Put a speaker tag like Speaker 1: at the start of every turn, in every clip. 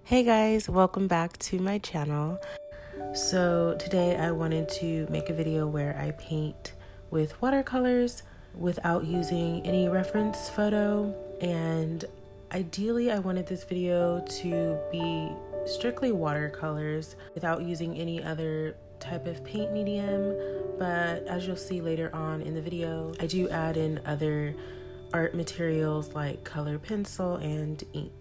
Speaker 1: Hey guys, welcome back to my channel. So today I wanted to make a video where I paint with watercolors without using any reference photo, and ideally I wanted this video to be strictly watercolors without using any other type of paint medium, but as you'll see later on in the video, I do add in other art materials like color pencil and ink.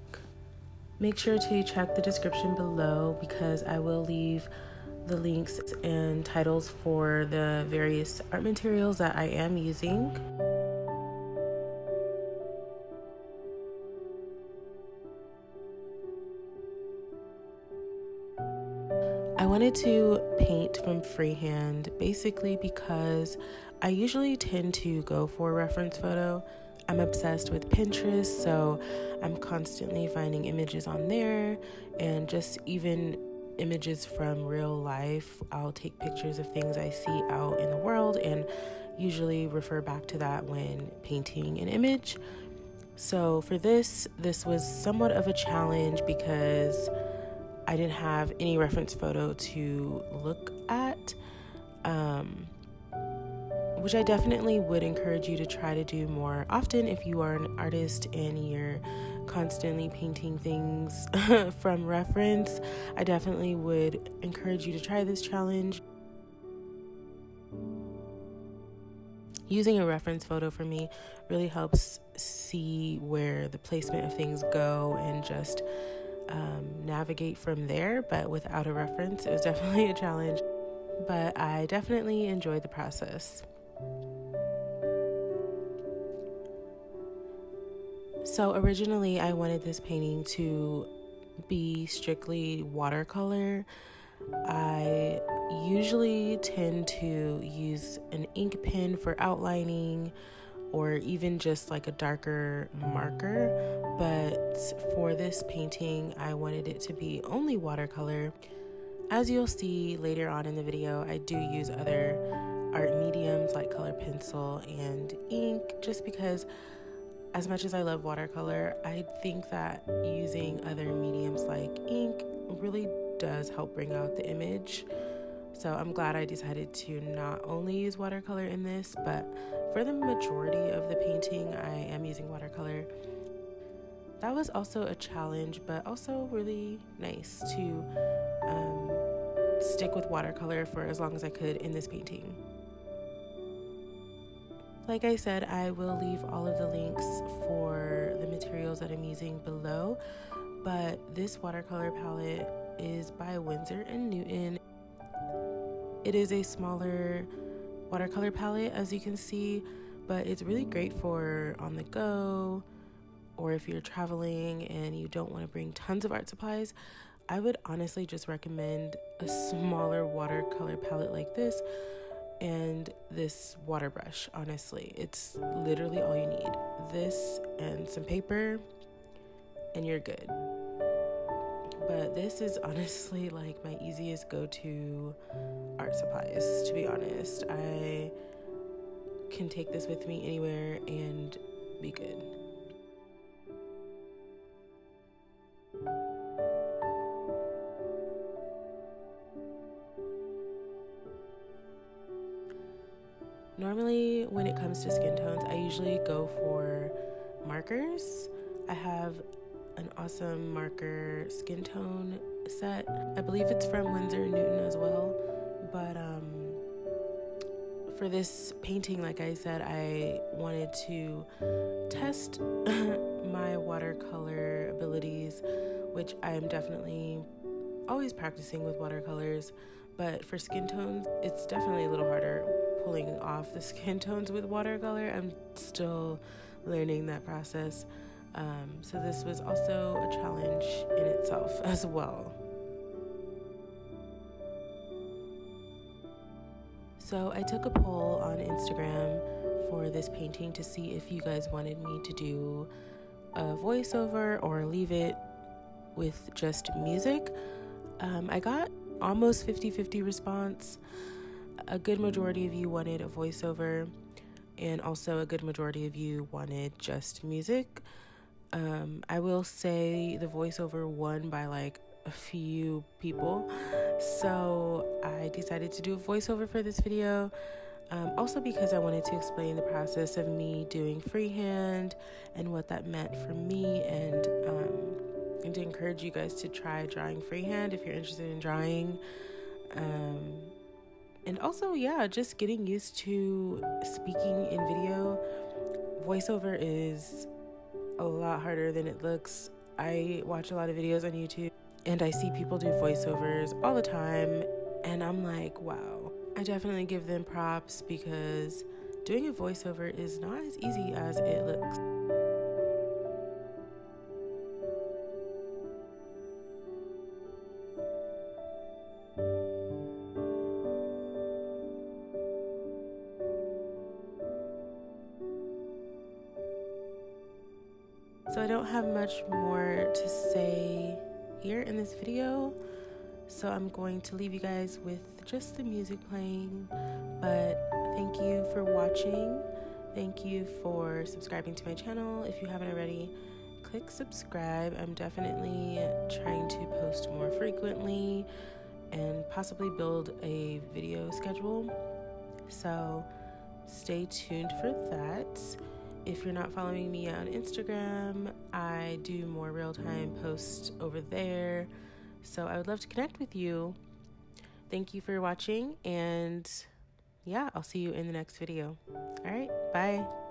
Speaker 1: Make sure to check the description below because I will leave the links and titles for the various art materials that I am using. I wanted to paint from freehand basically because I usually tend to go for a reference photo. I'm obsessed with Pinterest, so I'm constantly finding images on there and just even images from real life. I'll take pictures of things I see out in the world and usually refer back to that when painting an image. So for this was somewhat of a challenge because I didn't have any reference photo to look at, which I definitely would encourage you to try to do more often if you are an artist and you're constantly painting things from reference. I definitely would encourage you to try this challenge. Using a reference photo for me really helps see where the placement of things go and just navigate from there, but without a reference, it was definitely a challenge, but I definitely enjoyed the process. So originally I wanted this painting to be strictly watercolor. I usually tend to use an ink pen for outlining or even just like a darker marker, but for this painting I wanted it to be only watercolor. As you'll see later on in the video, I do use other art mediums like color pencil and ink, just because as much as I love watercolor, I think that using other mediums like ink really does help bring out the image. So I'm glad I decided to not only use watercolor in this, but for the majority of the painting, I am using watercolor. That was also a challenge, but also really nice to stick with watercolor for as long as I could in this painting. Like I said, I will leave all of the links for the materials that I'm using below, but this watercolor palette is by Windsor and Newton. It is a smaller watercolor palette, as you can see, but it's really great for on the go, or if you're traveling and you don't want to bring tons of art supplies. I would honestly just recommend a smaller watercolor palette like this and this water brush. Honestly, it's literally all you need. This and some paper and you're good. But this is honestly like my easiest go-to art supplies, to be honest. I can take this with me anywhere and be good. Normally, when it comes to skin tones, I usually go for markers. I have an awesome marker skin tone set. I believe it's from Windsor and Newton as well. But for this painting, like I said, I wanted to test my watercolor abilities, which I am definitely always practicing with watercolors. But for skin tones, it's definitely a little harder pulling off the skin tones with watercolor. I'm still learning that process. So this was also a challenge in itself as well. So I took a poll on Instagram for this painting to see if you guys wanted me to do a voiceover or leave it with just music. I got almost 50-50 response. A good majority of you wanted a voiceover, and also a good majority of you wanted just music. I will say the voiceover won by like a few people, so I decided to do a voiceover for this video. Also because I wanted to explain the process of me doing freehand and what that meant for me, and to encourage you guys to try drawing freehand if you're interested in drawing. And also, yeah, just getting used to speaking in video. Voiceover is a lot harder than it looks. I watch a lot of videos on YouTube and I see people do voiceovers all the time, and I'm like, wow. I definitely give them props because doing a voiceover is not as easy as it looks. So I don't have much more to say here in this video, so I'm going to leave you guys with just the music playing. But thank you for watching. Thank you for subscribing to my channel. If you haven't already, click subscribe. I'm definitely trying to post more frequently and possibly build a video schedule, so stay tuned for that. If you're not following me on Instagram, I do more real-time posts over there, so I would love to connect with you. Thank you for watching, and yeah, I'll see you in the next video. All right, bye.